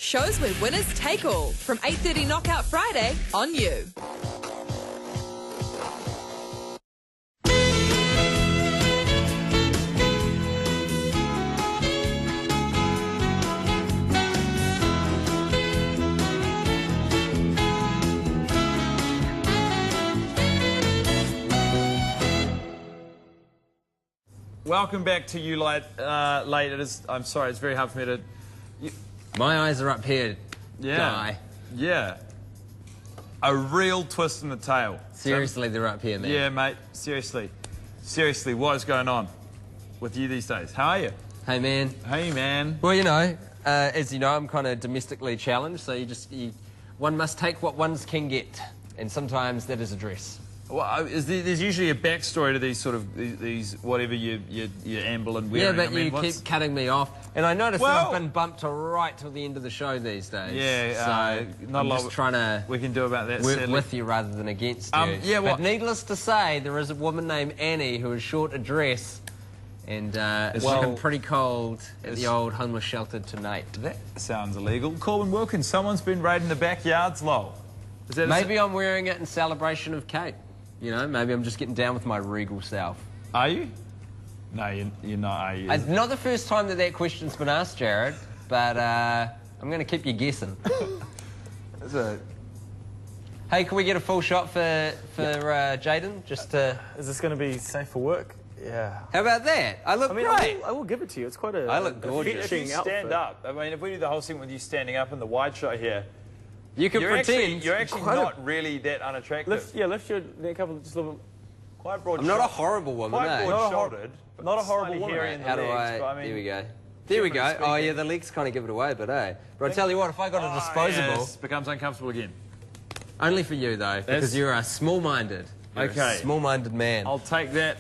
Shows where winners take all. From 8:30 Knockout Friday on You. Welcome back to You Late. It is. I'm sorry, it's very hard for me to. My eyes are up here, guy. Yeah. A real twist in the tail. Seriously, they're up here, man. Yeah, mate. Seriously. Seriously, what is going on with you these days? How are you? Hey, man. Hey, man. Well, you know, as you know, I'm kind of domestically challenged, so one must take what one can get, and sometimes that is a dress. Well, there's usually a backstory to these sort of these whatever you amble and wearing. Yeah, but you keep cutting me off, and I noticed that I've been bumped to right till the end of the show these days. Yeah, so not I'm a lot just trying to we can do about that. Work with you rather than against you. Yeah, well, but needless to say, there is a woman named Annie who is short a dress, and it's looking pretty cold at the old homeless shelter tonight. That sounds illegal. Corbin Wilkins, someone's been raiding the backyards, lol. Is that maybe I'm wearing it in celebration of Kate. You know, maybe I'm just getting down with my regal self. Are you? No, you're not, are you? It's not the first time that question's been asked, Jared, but I'm going to keep you guessing. Hey, can we get a full shot for Jaden? Just to... Is this going to be safe for work? Yeah. How about that? I look great. I will give it to you. It's quite a... I look gorgeous. If you stand up, I mean, if we do the whole thing with you standing up in the wide shot here, you can pretend. You're actually not really that unattractive. Lift your neck up just a little bit. Quite broad. I'm not a horrible woman, quite broad-shouldered. Not a horrible woman. Right, how do I... There we go. There we go. Oh, yeah, the legs kind of give it away, but hey. But I tell you what, if I got a disposable... Yes, becomes uncomfortable again. Only for you, though, because you're a small-minded. Okay. Small-minded man. I'll take that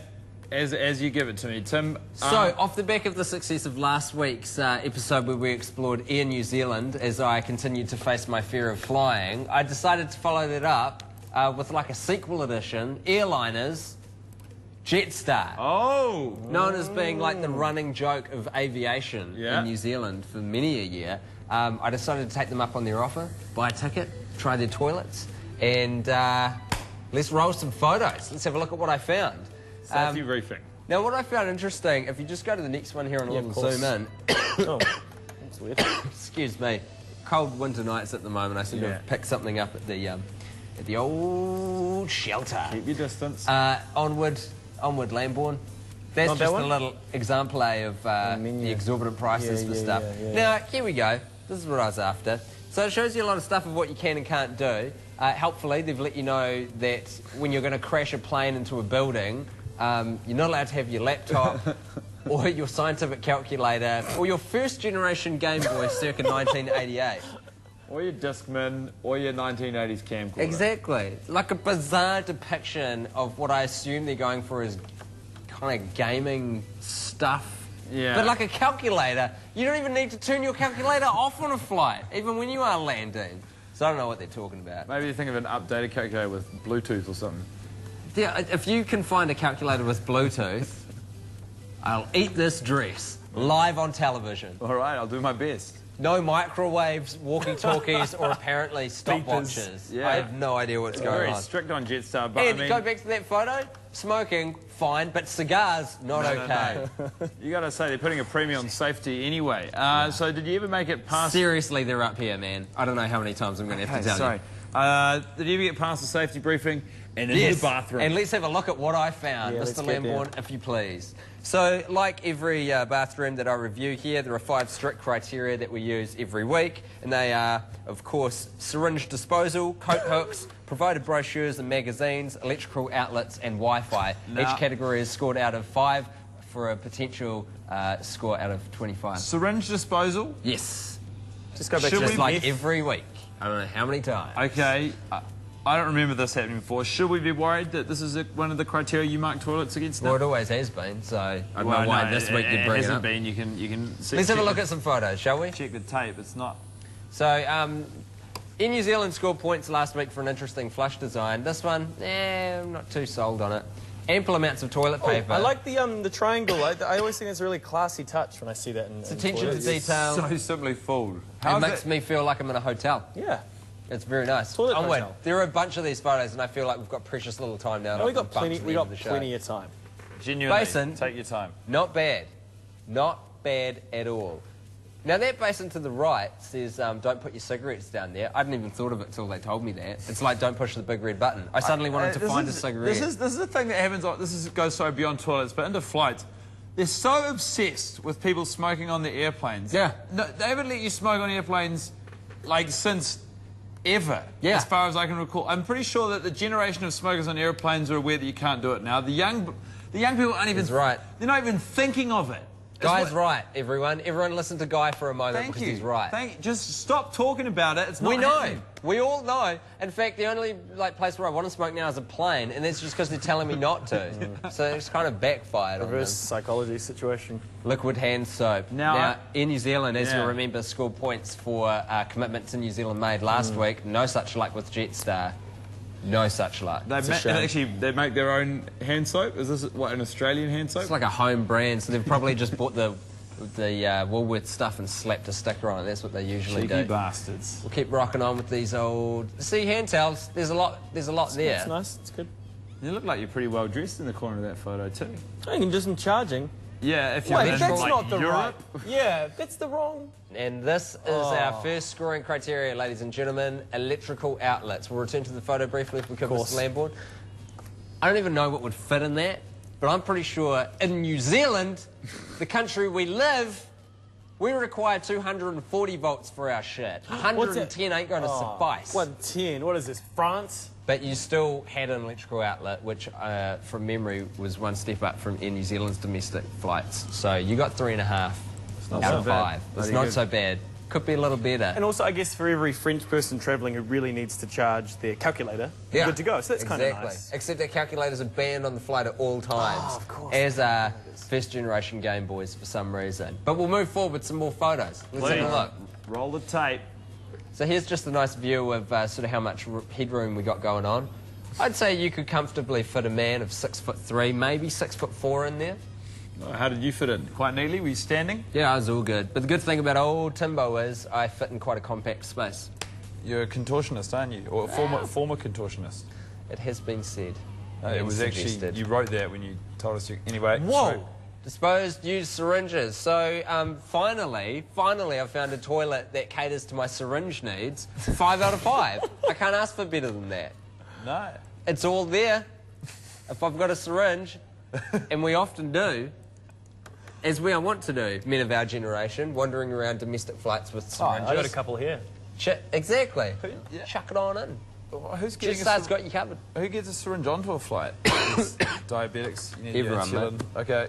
as you give it to me, Tim. So, off the back of the success of last week's episode where we explored Air New Zealand, as I continued to face my fear of flying, I decided to follow that up with like a sequel edition, Airliners, Jetstar. Oh! Known as being like the running joke of aviation in New Zealand for many a year. I decided to take them up on their offer, buy a ticket, try their toilets, and let's roll some photos. Let's have a look at what I found. Safety briefing. Now, what I found interesting, if you just go to the next one here and a little zoom in. Oh, that's weird. Excuse me. Cold winter nights at the moment. I seem to have picked something up at the old shelter. Keep your distance. Onward, Lambourne. That's just a little exemplar of the exorbitant prices for stuff. Now, here we go. This is what I was after. So it shows you a lot of stuff of what you can and can't do. Helpfully, they've let you know that when you're going to crash a plane into a building, you're not allowed to have your laptop or your scientific calculator or your first-generation Game Boy circa 1988. Or your Discman or your 1980s camcorder. Exactly. Like a bizarre depiction of what I assume they're going for is kind of gaming stuff. Yeah. But like a calculator, you don't even need to turn your calculator off on a flight, even when you are landing. So I don't know what they're talking about. Maybe you think of an updated calculator with Bluetooth or something. Yeah, if you can find a calculator with Bluetooth, I'll eat this dress live on television. All right, I'll do my best. No microwaves, walkie-talkies, or apparently stopwatches. Yeah. I have no idea what's going on. Very strict on Jetstar, but And go back to that photo. Smoking, fine, but cigars, not okay. No. You got to say, they're putting a premium on safety anyway. So did you ever make it past... Seriously, they're up here, man. I don't know how many times I'm going to have to tell you. Did you ever get past the safety briefing and into the bathroom? And let's have a look at what I found, Mr. Lambourne, if you please. So, like every bathroom that I review here, there are 5 strict criteria that we use every week, and they are, of course, syringe disposal, coat hooks, provided brochures and magazines, electrical outlets, and Wi-Fi. Each category is scored out of 5 for a potential score out of 25. Syringe disposal? Yes. Just go back to just like every week. I don't know how many times. Okay. I don't remember this happening before. Should we be worried that this is one of the criteria you mark toilets against now? Well, it always has been, so I don't know why this week you'd bring it up. It hasn't been. You can see. Let's have a look at some photos, shall we? Check the tape. It's not. So, in New Zealand scored points last week for an interesting flush design. This one, I'm not too sold on it. Ample amounts of toilet paper. I like the triangle. I always think it's a really classy touch when I see that in attention to toilets. detail. So simply fooled. It makes me feel like I'm in a hotel. Yeah. It's very nice. Toilet Onward. hotel. There are a bunch of these photos, and I feel like we've got precious little time now. We got plenty of time. Genuinely, Basin. take your time. Not bad. Not bad at all. Now, that basin to the right says, don't put your cigarettes down there. I hadn't even thought of it till they told me that. It's like, don't push the big red button. I suddenly wanted to find a cigarette. This is the thing that happens. Goes so beyond toilets, but into flights. They're so obsessed with people smoking on the airplanes. Yeah. No, they haven't let you smoke on airplanes, like, since ever, yeah. as far as I can recall. I'm pretty sure that the generation of smokers on airplanes are aware that you can't do it now. The young people aren't even... He's right. They're not even thinking of it. Guy's right, everyone. Everyone listen to Guy for a moment because he's right. Just stop talking about it. It's not happening. We all know. In fact, the only place where I want to smoke now is a plane, and that's just because they're telling me not to. So it's kind of backfired on them. Reverse psychology situation. Liquid hand soap. Now in New Zealand, as you remember, scored points for commitment to New Zealand made last week. No such luck with Jetstar. No such luck. They make their own hand soap? Is this, what, an Australian hand soap? It's like a home brand, so they've probably just bought the Woolworth stuff and slapped a sticker on it. That's what they usually do. Cheeky bastards. We'll keep rocking on with these old... See, hand towels, there's a lot there. It's nice, it's good. You look like you're pretty well dressed in the corner of that photo too. I can do some charging. Yeah, if you're Wait, in that's like not the Europe. right... Yeah, that's the wrong... And this is our first scoring criteria, ladies and gentlemen, electrical outlets. We'll return to the photo briefly if we could, Mr. Lambourne. I don't even know what would fit in that, but I'm pretty sure in New Zealand, the country we live, we require 240 volts for our shit. 110 ain't going to suffice. 110? What is this, France? But you still had an electrical outlet, which, from memory, was one step up from Air New Zealand's domestic flights. So you got 3.5 out of 5. It's not so bad. Could be a little better. And also, I guess, for every French person travelling who really needs to charge their calculator, you're good to go. So that's kind of nice. Except that calculators are banned on the flight at all times. Oh, of course. As are first-generation Game Boys for some reason. But we'll move forward with some more photos. Let's have a look. Roll the tape. So here's just a nice view of sort of how much headroom we got going on. I'd say you could comfortably fit a man of 6'3", maybe 6'4" in there. How did you fit in? Quite neatly? Were you standing? Yeah, I was all good. But the good thing about old Timbo is I fit in quite a compact space. You're a contortionist, aren't you? Or a former contortionist? It has been said. It was suggested. actually... You wrote that when you told us... Anyway. Whoa! Disposed used syringes. So, finally, I found a toilet that caters to my syringe needs. 5 out of 5. I can't ask for better than that. No. It's all there. If I've got a syringe, and we often do, as we want to do, men of our generation, wandering around domestic flights with syringes. I got a couple here. Exactly. Chuck it on in. Who's getting Jetstar's got you covered. Who gets a syringe onto a flight? Diabetics. You need Everyone, to mate. Okay.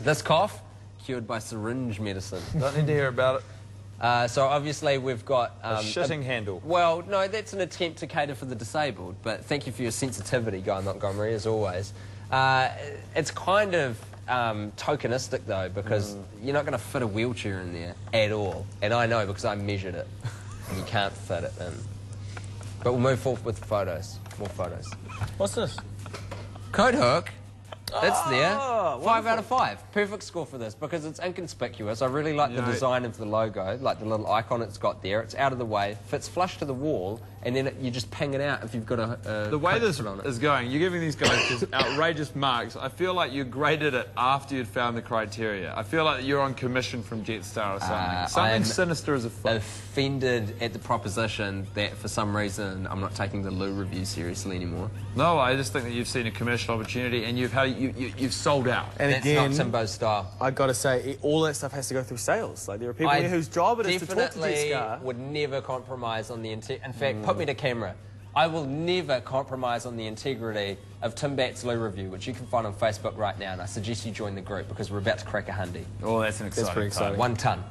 This cough, cured by syringe medicine. Don't need to hear about it. So obviously we've got... a shitting handle. Well, no, that's an attempt to cater for the disabled, but thank you for your sensitivity, Guy Montgomery, as always. It's kind of tokenistic, though, because you're not going to fit a wheelchair in there at all. And I know because I measured it. And you can't fit it in. But we'll move forward with photos. More photos. What's this? Coat hook. It's there. 5 wonderful. out of 5. Perfect score for this because it's inconspicuous. I really like the design of the logo, like the little icon it's got there. It's out of the way, fits flush to the wall, and then you just ping it out if you've got a The way this on it. is going, you're giving these guys just outrageous marks. I feel like you graded it after you'd found the criteria. I feel like you're on commission from Jetstar or something. Something sinister as a foot. Offended at the proposition that for some reason I'm not taking the Lou review seriously anymore. No, I just think that you've seen a commercial opportunity and you've sold out. And That's again, not Timbo's style. I got to say, all that stuff has to go through sales. Like, there are people here whose job it is to talk to definitely Jetstar. would never compromise on the integrity. In fact, put me to camera. I will never compromise on the integrity of Tim Batt's Lou review, which you can find on Facebook right now, and I suggest you join the group because we're about to crack a hundy. Oh, that's an exciting pretty exciting. 1 ton.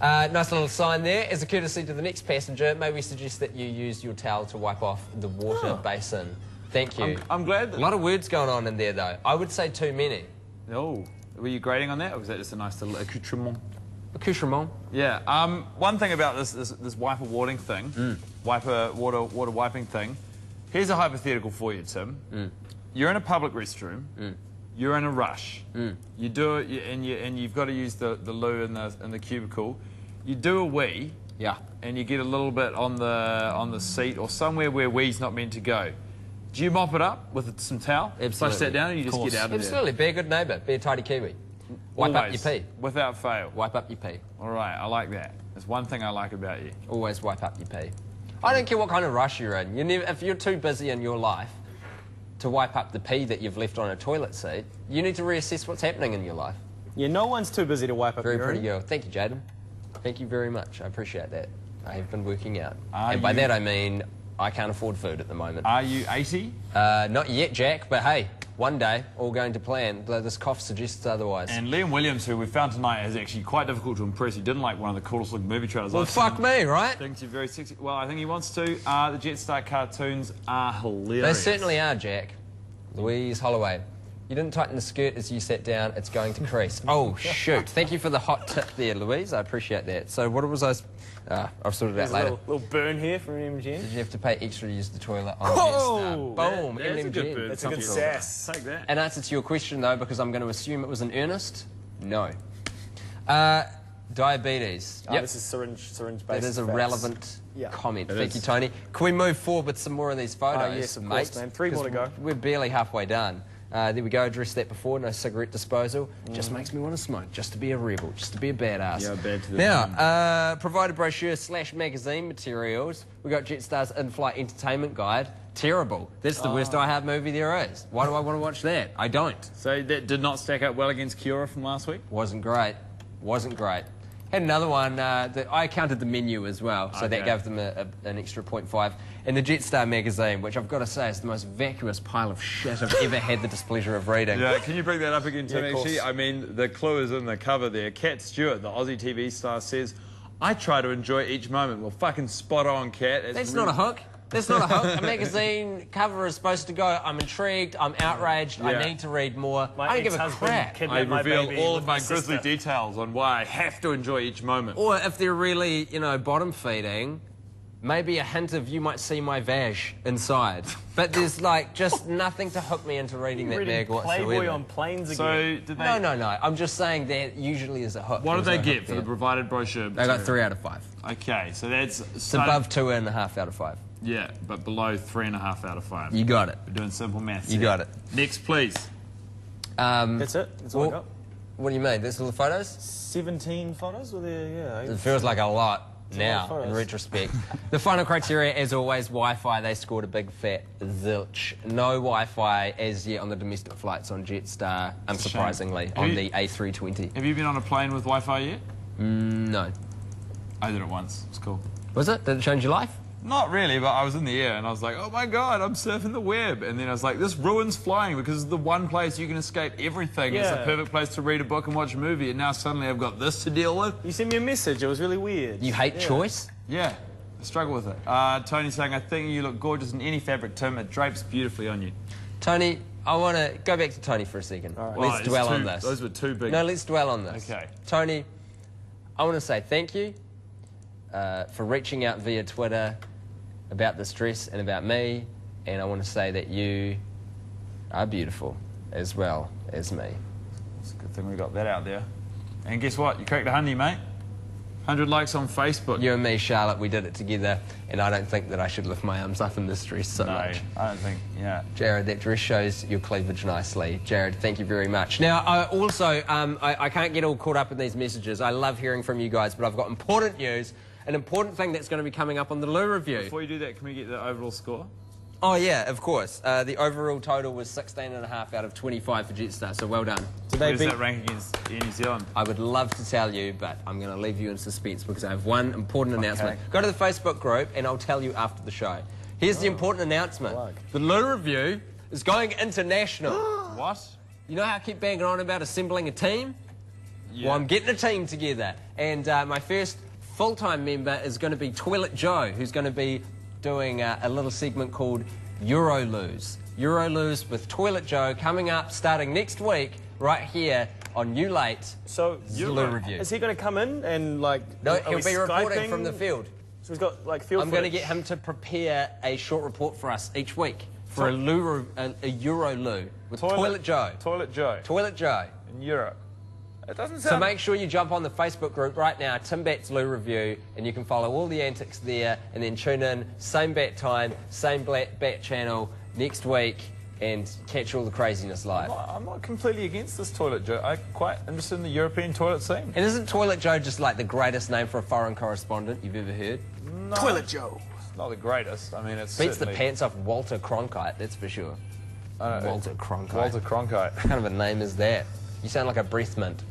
Nice little sign there. As a courtesy to the next passenger, may we suggest that you use your towel to wipe off the water basin. Thank you. I'm glad that... A lot of words going on in there, though. I would say too many. No. Were you grading on that, or was that just a nice little accoutrement? Accoutrement. Yeah. One thing about this wiper warding thing, water wiping thing. Here's a hypothetical for you, Tim. you're in a public restroom. You're in a rush. You do it, and you've got to use the loo in the cubicle. You do a wee. Yeah. And you get a little bit on the seat or somewhere where wee's not meant to go. Do you mop it up with some towel? Absolutely. Flush that down and you just get out of there? Absolutely. Be a good neighbour. Be a tidy Kiwi. Wipe up your pee. Without fail. Wipe up your pee. All right, I like that. That's one thing I like about you. Always wipe up your pee. I don't care what kind of rush you're in. If you're too busy in your life to wipe up the pee that you've left on a toilet seat, you need to reassess what's happening in your life. Yeah, no one's too busy to wipe up your Very pretty girl. Thank you, Jaden. Thank you very much. I appreciate that. I have been working out. And by that I mean I can't afford food at the moment. Are you 80? Not yet, Jack, but hey, one day, all going to plan. This cough suggests otherwise. And Liam Williams, who we found tonight, is actually quite difficult to impress. He didn't like one of the coolest looking movie trailers. Well, fuck me, right? Thinks you're very sexy. Well, I think he wants to. The Jetstar cartoons are hilarious. They certainly are, Jack. Louise Holloway. You didn't tighten the skirt as you sat down. It's going to crease. Oh, shoot. Thank you for the hot tip there, Louise. I appreciate that. So what was I... I'll sort it out later. A little burn here from MGM. Did you have to pay extra to use the toilet on Jetstar? Boom. That's a good burn. That's a good sass. Take that. An answer to your question, though, because I'm going to assume it was in earnest, no. Diabetes. Yep. This is syringe-based. That is a relevant comment. Thank you, Tony. Can we move forward with some more of these photos, yes, of mate? course, man. 3 more to go. We're barely halfway done. There we go, addressed that before, no cigarette disposal. Just makes me want to smoke, just to be a rebel, just to be a badass. Yeah, bad to the Now, provided brochure / magazine materials, we got Jetstar's in-flight entertainment guide. Terrible. That's the worst Die Hard movie there is. Why do I want to watch that? I don't. So that did not stack up well against Cura from last week? Wasn't great. Wasn't great. Had another one that I counted the menu as well, so that gave them an extra 0.5. And the Jetstar magazine, which I've got to say is the most vacuous pile of shit I've ever had the displeasure of reading. Yeah, can you bring that up again, Tony? Yeah, actually, I mean, the clue is in the cover there. Kat Stewart, the Aussie TV star, says, "I try to enjoy each moment." Well, fucking spot on, Kat. That's not a hook. That's not a hook. A magazine cover is supposed to go, I'm intrigued, I'm outraged, I need to read more. I don't give a crap. I reveal all of my grisly details on why I have to enjoy each moment. Or if they're really, you know, bottom feeding, maybe a hint of you might see my vag inside. But there's like just nothing to hook me into reading that mag whatsoever. Playboy on planes again. So did they... No. I'm just saying that usually is a hook. What did they get for the provided brochure? They got 3 out of 5. Okay, so that's... It's above 2.5 out of 5. Yeah, but below 3.5 out of 5. You got it. We're doing simple maths. You got it. Next, please. That's it? That's all I got? What do you mean? That's all the photos? 17 photos? Or It feels like a lot now, in retrospect. The final criteria, as always, Wi-Fi. They scored a big fat zilch. No Wi-Fi as yet on the domestic flights on Jetstar, unsurprisingly, on the A320. Have you been on a plane with Wi-Fi yet? No. I did it once. It's cool. Was it? Did it change your life? Not really, but I was in the air and I was like, oh my God, I'm surfing the web. And then I was like, this ruins flying because it's the one place you can escape everything. Yeah. It's the perfect place to read a book and watch a movie. And now suddenly I've got this to deal with. You sent me a message. It was really weird. You hate choice? Yeah, I struggle with it. Tony's saying, I think you look gorgeous in any fabric, Tim. It drapes beautifully on you. Tony, I want to go back to Tony for a second. All right. Let's dwell on this. Those were too big. No, let's dwell on this. Okay. Tony, I want to say thank you for reaching out via Twitter about this dress and about me, and I want to say that you are beautiful as well as me. It's a good thing we got that out there. And guess what? You cracked 100, mate. 100 likes on Facebook. You and me, Charlotte, we did it together, and I don't think that I should lift my arms up in this dress so much. I don't think, Jared, that dress shows your cleavage nicely. Jared, thank you very much. Now, I can't get all caught up in these messages. I love hearing from you guys, but I've got important news. An important thing that's going to be coming up on the Lou Review. Before you do that, can we get the overall score? Oh, yeah, of course. The overall total was 16.5 out of 25 for Jetstar, so well done. Where does that rank against Air New Zealand? I would love to tell you, but I'm going to leave you in suspense because I have one important announcement. Go to the Facebook group and I'll tell you after the show. Here's the important announcement. The Lou Review is going international. What? You know how I keep banging on about assembling a team? Yeah. Well, I'm getting a team together, and my first full-time member is going to be Toilet Joe, who's going to be doing a little segment called Euroloos. Euroloos with Toilet Joe coming up starting next week right here on New Late. So, Lou Review. Is he going to come in and like... No, he'll be reporting from the field. So he's got like field I'm going to get him to prepare a short report for us each week for a Euro loo with Toilet Joe. Toilet Joe. Toilet Joe. In Europe. It doesn't sound... So make sure you jump on the Facebook group right now, Tim Bat's Loo Review, and you can follow all the antics there, and then tune in, same bat time, same bat channel, next week, and catch all the craziness live. I'm not completely against this Toilet Joe. I'm quite interested in the European toilet scene. And isn't Toilet Joe just like the greatest name for a foreign correspondent you've ever heard? No, Toilet Joe. It's not the greatest. I mean, it's beats certainly... the pants off Walter Cronkite, that's for sure. Walter Cronkite. Walter Cronkite. What kind of a name is that? You sound like a breath mint.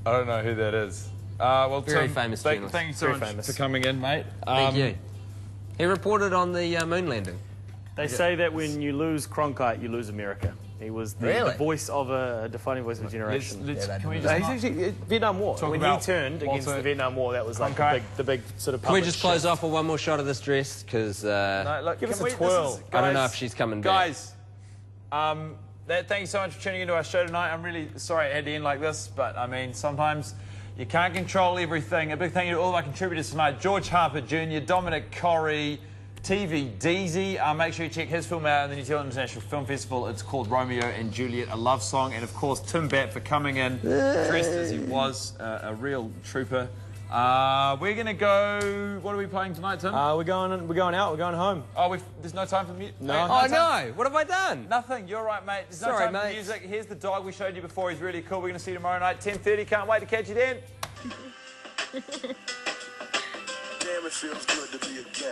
I don't know who that is. Well, Very Tim, famous thank journalist. you so much for coming in, mate. Thank you. He reported on the moon landing. They say that when you lose Cronkite, you lose America. He was the voice of a defining voice of a generation. Can we just Vietnam War. When he turned against the Vietnam War, that was like the big sort of. Can we just close off with one more shot of this dress? Because no, look, give us a twirl. I don't know if she's coming back. Guys, thank you so much for tuning into our show tonight. I'm really sorry it had to end like this, but I mean, sometimes you can't control everything. A big thank you to all of our contributors tonight: George Harper Jr., Dominic Corrie, TV Deezy. Make sure you check his film out at the New Zealand International Film Festival. It's called Romeo and Juliet, a love song. And of course, Tim Bat for coming in, dressed as he was, a real trooper. We're gonna go. What are we playing tonight, Tim? We're going out. We're going home. Oh, there's no time for music. No. No! What have I done? Nothing. You're right, mate. There's no time for music. Here's the dog we showed you before. He's really cool. We're gonna see you tomorrow night, 10:30. Can't wait to catch you then. Damn, it feels good to be a gang.